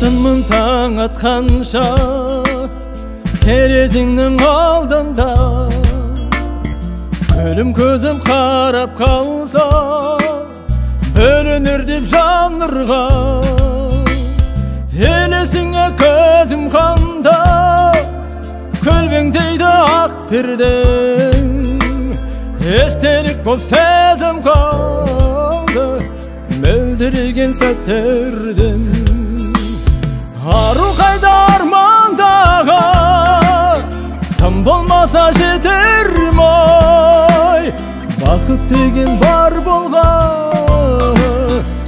Алтынмын таң атқанша терезеңнің алдында, өлім көзім қарап қалса бөлінер деп жан нұрға. Елесіңе көзім қанда, көлбеңдейді ақ пердең. Естелік боп сезім қалды мөлдіреген сәттерден. Ару қайда армандаға, тым болмаса жетер ой. Бақыт деген бар болған,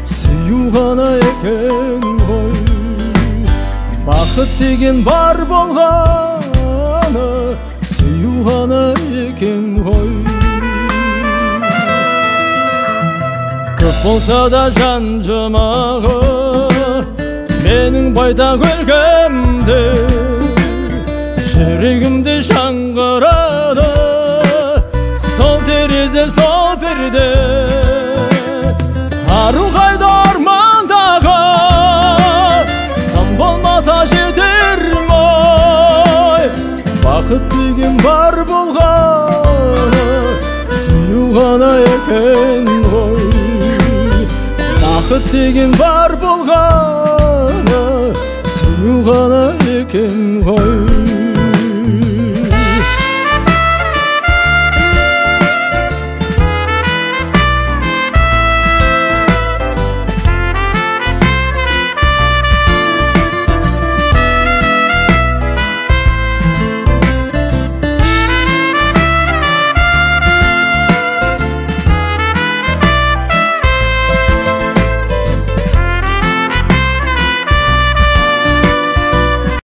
сүю ғана екен ғой. Бақыт деген бар болғаны, сүю ғана екен ғой. Көп болса да жан жұмағы менің байтақ өлкемде, жүрегімде жаңғырады сол терезе, сол перде. Ару қайда армандаға, тым болмаса жетер ой. Бақыт деген бар болғаны, сүю ғана екен ғой. Бақыт деген бар болғаны, сүю ғана екен ғой.